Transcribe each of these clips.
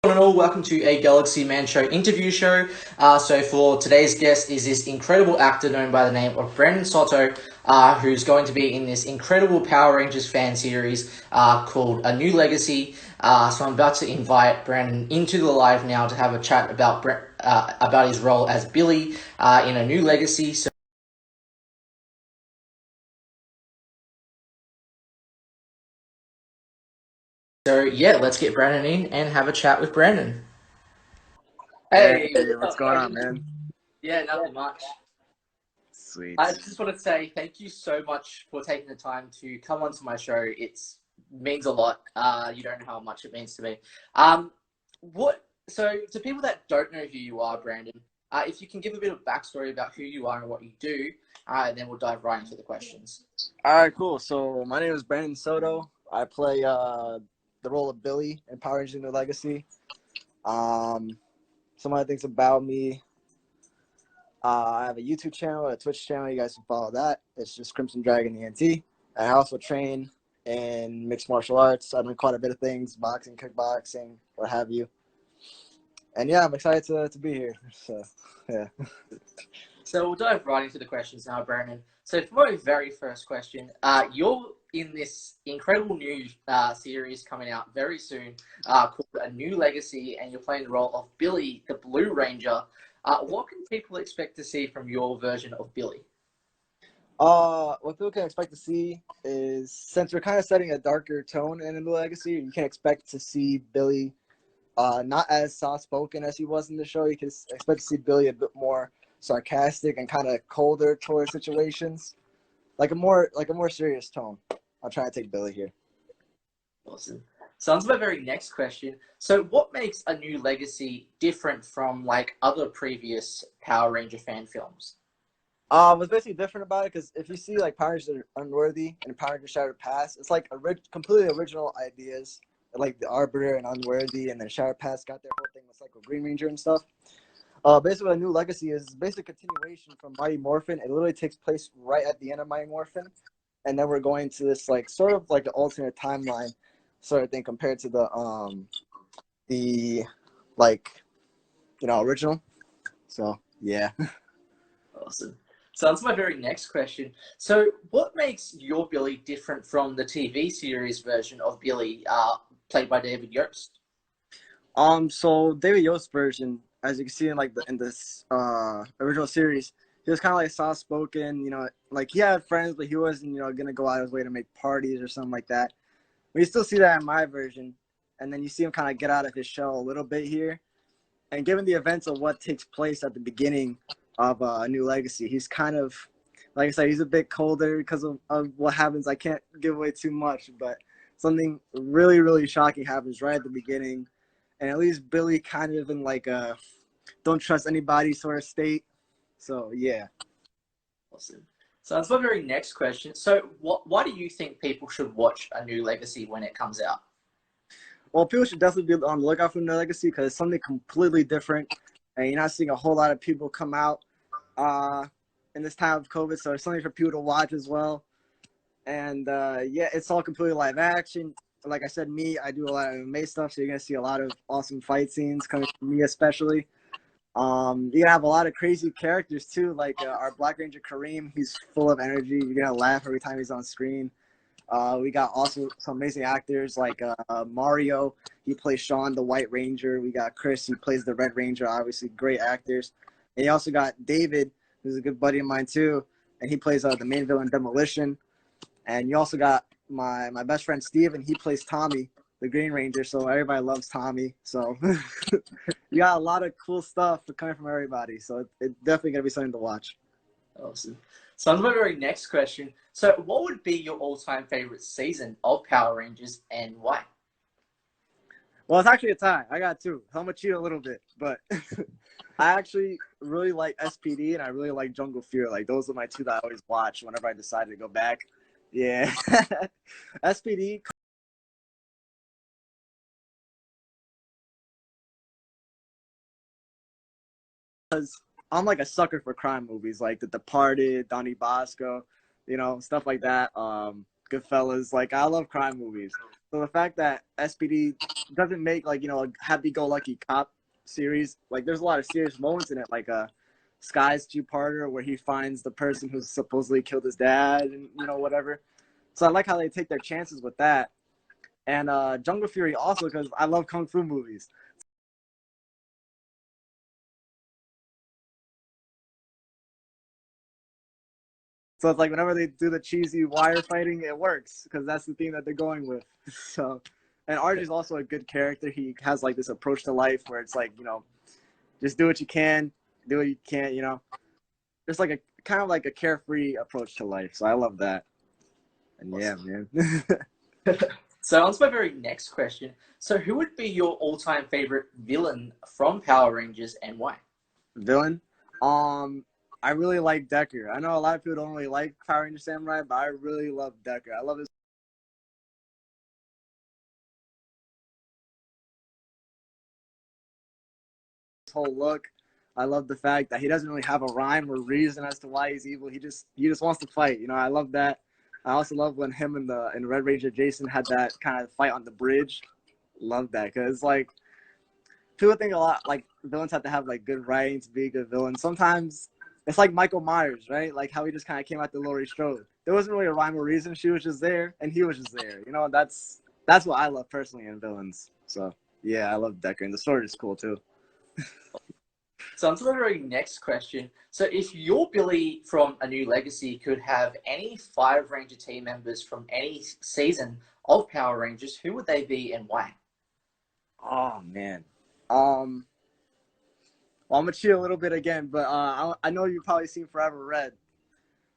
And all, welcome to a Galaxy Man Show interview show. So for today's guest is this incredible actor known by the name of Brandon Soto, who's going to be in this incredible Power Rangers fan series called A New Legacy. So I'm about to invite Brandon into the live now to have a chat about his role as Billy in A New Legacy. So yeah, let's get Brandon in and have a chat with Brandon. Hey, Hey, what's what's up, going on, Brandon? man? Yeah, nothing much. I Sweet. just want to say thank you so much for taking the time to come onto my show. It's means a lot. You don't know how much it means to me. What? So, to people that don't know who you are, Brandon, if you can give a bit of backstory about who you are and what you do, and then we'll dive right into the questions. All right, cool. So my name is Brandon Soto. I play the role of Billy in Power Rangers: New Legacy. Um, some other things about me. I have a YouTube channel, a Twitch channel. You guys can follow that. It's just Crimson Dragon ENT. I also train in mixed martial arts. I've done quite a bit of things: boxing, kickboxing, what have you. And yeah, I'm excited to be here. So yeah. So we'll dive right into the questions now, Brandon. So for my very first question, you're in this incredible new series coming out very soon called A New Legacy, and you're playing the role of Billy, the Blue Ranger. What can people expect to see from your version of Billy? What people can expect to see is, since we're kind of setting a darker tone in the legacy, you can expect to see Billy not as soft spoken as he was in the show. You can expect to see Billy a bit more sarcastic and kind of colder towards situations, like a more serious tone. I'll try to take Billy here. Awesome. So on to my very next question. So what makes A New Legacy different from like other previous Power Ranger fan films? What's basically different about it, because if you see like Power Rangers are Unworthy and Power Rangers Shattered Past, it's like completely original ideas, like the Arbiter and Unworthy, and then Shattered Past got their whole thing with like a Green Ranger and stuff. Basically, A New Legacy is basically a continuation from Mighty Morphin. It literally takes place right at the end of Mighty Morphin, and then we're going to this like sort of like the alternate timeline sort of thing compared to the like original. So yeah. Awesome. So that's my very next question. So what makes your Billy different from the TV series version of Billy, played by David Yost? So David Yost's version, as you can see in like in this original series, he was kind of like soft spoken. Like he had friends, but he wasn't gonna go out of his way to make parties or something like that. But you still see that in my version, and then you see him kind of get out of his shell a little bit here. And given the events of what takes place at the beginning of A New Legacy, he's kind of, like I said, he's a bit colder because of what happens. I can't give away too much, but something really, really shocking happens right at the beginning. And at least Billy kind of in like a don't trust anybody sort of state. So, yeah. Awesome. So that's my very next question. So why do you think people should watch A New Legacy when it comes out? Well, people should definitely be on the lookout for New Legacy because it's something completely different. And you're not seeing a whole lot of people come out uh, in this time of COVID. So it's something for people to watch as well. And yeah, it's all completely live action. Like I said, I do a lot of MMA stuff, so you're gonna see a lot of awesome fight scenes coming from me, especially. You're gonna have a lot of crazy characters too, like our Black Ranger Kareem. He's full of energy. You're gonna laugh every time he's on screen. We got also some amazing actors like Mario. He plays Sean, the White Ranger. We got Chris. He plays the Red Ranger. Obviously, great actors. And you also got David, who's a good buddy of mine too, and he plays the main villain Demolition. And you also got my best friend Steve, and he plays Tommy, the Green Ranger. So everybody loves Tommy. So you got a lot of cool stuff coming from everybody. So it's definitely gonna be something to watch. Awesome. So on to my very next question. So what would be your all-time favorite season of Power Rangers and why? Well, it's actually a tie. I got two. So I'm gonna cheat a little bit, but I actually really like SPD and I really like Jungle Fear. Like those are my two that I always watch whenever I decide to go back. Yeah, SPD, because I'm like a sucker for crime movies, like The Departed, Donnie Bosco, stuff like that. Goodfellas. Like, I love crime movies. So the fact that SPD doesn't make, like, a happy-go-lucky cop series, like, there's a lot of serious moments in it, like Sky's two-parter where he finds the person who's supposedly killed his dad and, whatever. So I like how they take their chances with that. And Jungle Fury also, because I love kung fu movies. So it's like whenever they do the cheesy wire fighting, it works because that's the theme that they're going with. So, and RJ's also a good character. He has like this approach to life where it's like, just do what you can, do what you can't, Just like a kind of like a carefree approach to life. So I love that. And yeah, man. So on to my very next question. So who would be your all-time favorite villain from Power Rangers and why? Villain. I really like Decker. I know a lot of people don't really like Power Ranger Samurai, but I really love Decker. I love his whole look. I love the fact that he doesn't really have a rhyme or reason as to why he's evil. He just wants to fight. I love that. I also love when him and Red Ranger Jason had that kind of fight on the bridge. Love that because like people think a lot like villains have to have like good writing to be a good villain. Sometimes it's like Michael Myers, right? Like how he just kind of came out to Laurie Strode. There wasn't really a rhyme or reason. She was just there, and he was just there. That's what I love personally in villains. So yeah, I love Decker, and the story is cool too. So on to the very next question. So if your Billy from A New Legacy could have any 5 Ranger team members from any season of Power Rangers, who would they be and why? Oh man. Well, I'm gonna cheat a little bit again, but I know you've probably seen Forever Red.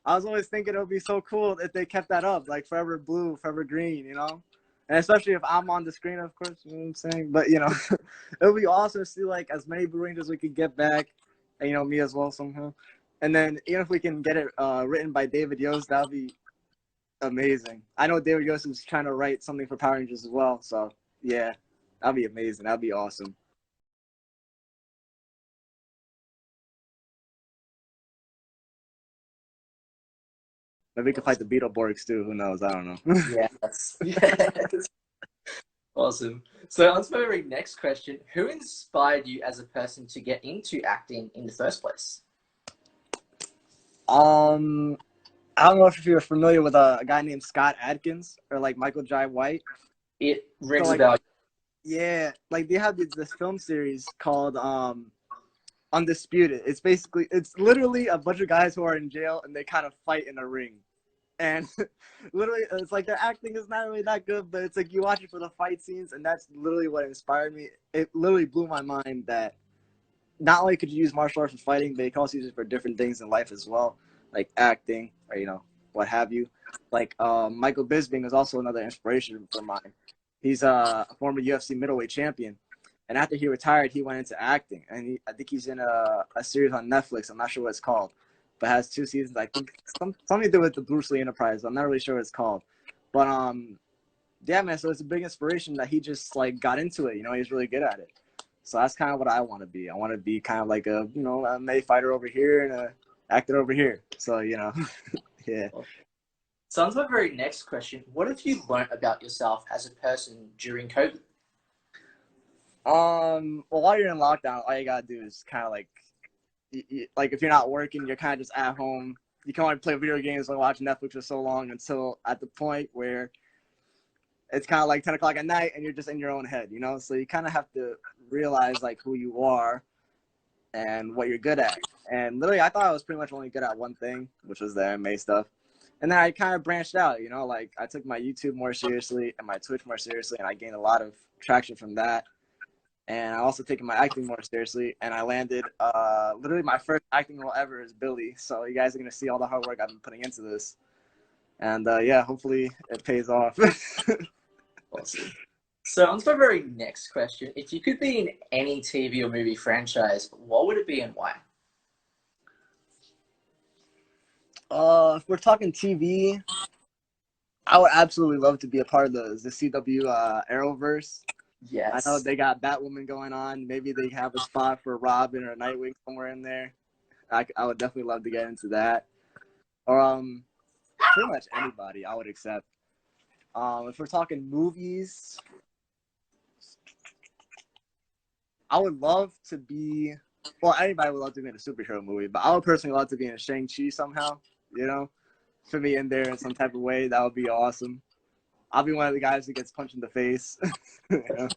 I was always thinking it would be so cool if they kept that up, like Forever Blue, Forever Green, and especially if I'm on the screen, of course, you know what I'm saying. But it would be awesome to see like as many Blue Rangers we could get back, and me as well somehow. And then even if we can get it written by David Yost, that would be amazing. I know David Yost is trying to write something for Power Rangers as well, so yeah, that'd be amazing. That'd be awesome. Maybe we could fight the Beetleborgs too. Who knows? I don't know. Yeah, yes. Awesome. So on to my very next question. Who inspired you as a person to get into acting in the first place? I don't know if you're familiar with a guy named Scott Adkins or like Michael Jai White. It So rings a like, bell. yeah, like they have this film series called Undisputed. It's literally a bunch of guys who are in jail and they kind of fight in a ring. And literally, it's like their acting is not really that good, but it's like you watch it for the fight scenes, and that's literally what inspired me. It literally blew my mind that not only could you use martial arts for fighting, but you can also use it for different things in life as well, like acting or what have you. Like Michael Bisping is also another inspiration for mine. He's a former UFC middleweight champion, and after he retired, he went into acting, and I think he's in a series on Netflix. I'm not sure what it's called, but has 2 seasons. I think something to do with the Bruce Lee Enterprise. I'm not really sure what it's called, but yeah, man. So it's a big inspiration that he just like got into it. He's really good at it. So that's kind of what I want to be. I want to be kind of like a MMA fighter over here and a actor over here. So yeah. So on to my very next question. What have you learned about yourself as a person during COVID? Well, while you're in lockdown, all you gotta do is kind of like like if you're not working, you're kind of just at home. You can only play video games or watch Netflix for so long until at the point where it's kind of like 10 o'clock at night and you're just in your own head, So you kind of have to realize like who you are and what you're good at. And literally, I thought I was pretty much only good at one thing, which was the MMA stuff. And then I kind of branched out, like I took my YouTube more seriously and my Twitch more seriously, and I gained a lot of traction from that. And I also taken my acting more seriously, and I landed literally my first acting role ever is Billy. So you guys are gonna see all the hard work I've been putting into this, and yeah, hopefully it pays off. Awesome. So on to my very next question. If you could be in any TV or movie franchise, what would it be and why? If we're talking TV, I would absolutely love to be a part of the CW Arrowverse. I know Yes. they got Batwoman going on. Maybe they have a spot for Robin or Nightwing somewhere in there. I would definitely love to get into that. Or pretty much anybody I would accept. If we're talking movies, I would love to be. Well, anybody would love to be in a superhero movie, but I would personally love to be in Shang-Chi somehow. You know, to be in there in some type of way, that would be awesome. I'll be one of the guys who gets punched in the face. You know?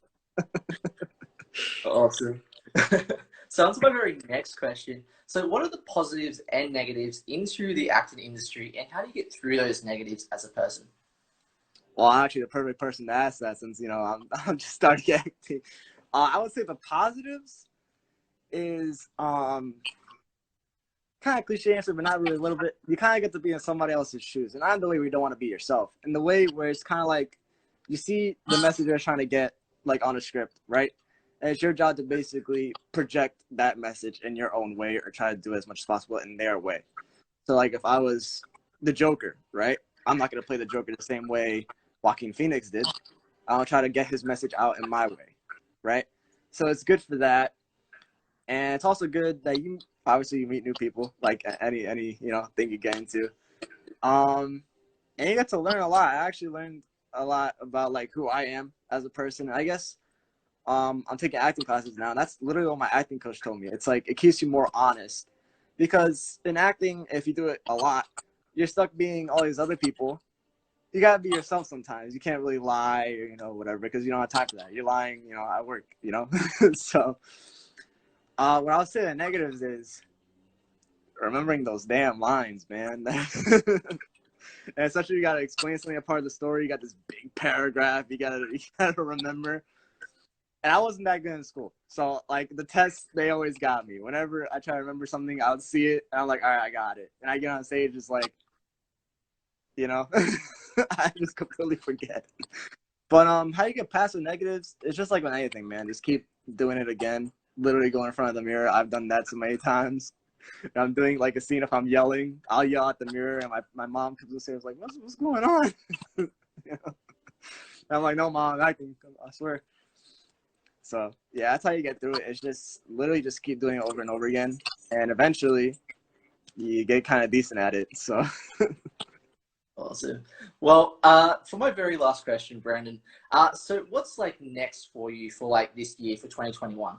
Awesome. So on to my very next question. So what are the positives and negatives into the acting industry, and how do you get through those negatives as a person? Well, I'm actually the perfect person to ask that since I'm just starting acting. I would say the positives is kind of cliche answer, but not really a little bit. You kind of get to be in somebody else's shoes, and not the way we don't want to be yourself. In the way where it's kind of like you see the message they're trying to get like on a script, right? And it's your job to basically project that message in your own way or try to do as much as possible in their way. So like if I was the Joker, right? I'm not going to play the Joker the same way Joaquin Phoenix did. I'll try to get his message out in my way, right? So it's good for that. And it's also good that you obviously you meet new people, like any thing you get into. And you get to learn a lot. I actually learned a lot about like who I am as a person. I guess I'm taking acting classes now. And that's literally what my acting coach told me. It's like it keeps you more honest. Because in acting, if you do it a lot, you're stuck being all these other people. You gotta be yourself sometimes. You can't really lie or whatever because you don't have time for that. You're lying, at work, So what I'll say the negatives is remembering those damn lines, man. And especially you gotta explain something a part of the story. You got this big paragraph you gotta remember. And I wasn't that good in school. So like the tests, they always got me. Whenever I try to remember something, I would see it and I'm like, all right, I got it. And I get on stage just like, I just completely forget. But how you get past the negatives, it's just like with anything, man. Just keep doing it again. Literally go in front of the mirror. I've done that so many times. I'm doing like a scene. If I'm yelling, I'll yell at the mirror, and my mom comes upstairs like, "What's going on?" I'm like, "No, mom, I swear." So yeah, that's how you get through it. It's just literally just keep doing it over and over again, and eventually you get kind of decent at it. So. Awesome. Well, for my very last question, Brandon, so what's like next for you for like this year for 2021?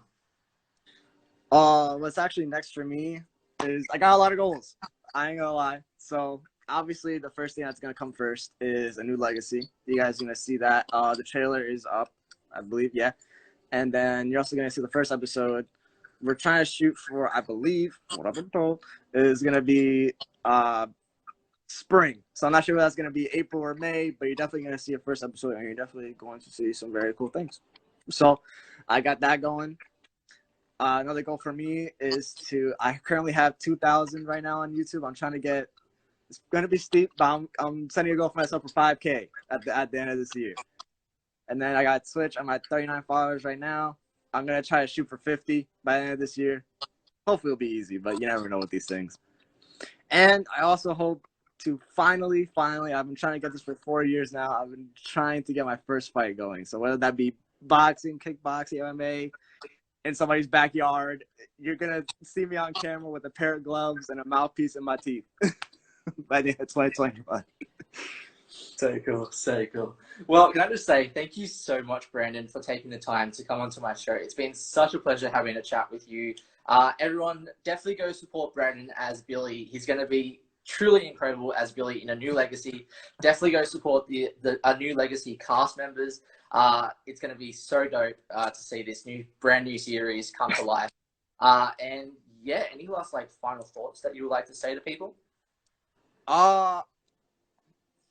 What's actually next for me is I got a lot of goals. I ain't gonna lie. So obviously the first thing that's gonna come first is a new legacy. You guys are gonna see that. The trailer is up, I believe, yeah. And then you're also gonna see the first episode. We're trying to shoot for, I believe, what I've been told, is gonna be spring. So I'm not sure if that's gonna be April or May, but you're definitely gonna see a first episode and you're definitely going to see some very cool things. So I got that going. Another goal for me is I currently have 2,000 right now on YouTube. I'm trying to get, it's going to be steep, but I'm setting a goal for myself for 5K at the end of this year. And then I got Twitch. I'm at 39 followers right now. I'm going to try to shoot for 50 by the end of this year. Hopefully it'll be easy, but you never know with these things. And I also hope to finally, I've been trying to get this for 4 years now. I've been trying to get my first fight going. So whether that be boxing, kickboxing, MMA, in somebody's backyard, you're gonna see me on camera with a pair of gloves and a mouthpiece in my teeth by the end of 2021. So cool, so cool. Well, can I just say thank you so much, Brandon, for taking the time to come onto my show. It's been such a pleasure having a chat with you. Everyone, definitely go support Brandon as Billy. He's going to be truly incredible as Billy in A New Legacy. Definitely go support the A New Legacy cast members. It's going to be so dope to see this brand new series come to life. And yeah, any last like final thoughts that you would like to say to people?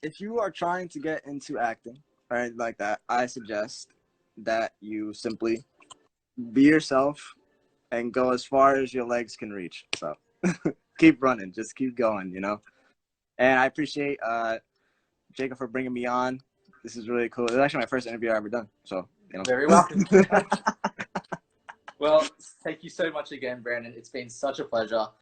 If you are trying to get into acting or anything like that, I suggest that you simply be yourself and go as far as your legs can reach. So keep running, just keep going, And I appreciate Jacob for bringing me on. This is really cool. It's actually my first interview I've ever done. So, Very welcome. Well, thank you so much again, Brandon. It's been such a pleasure.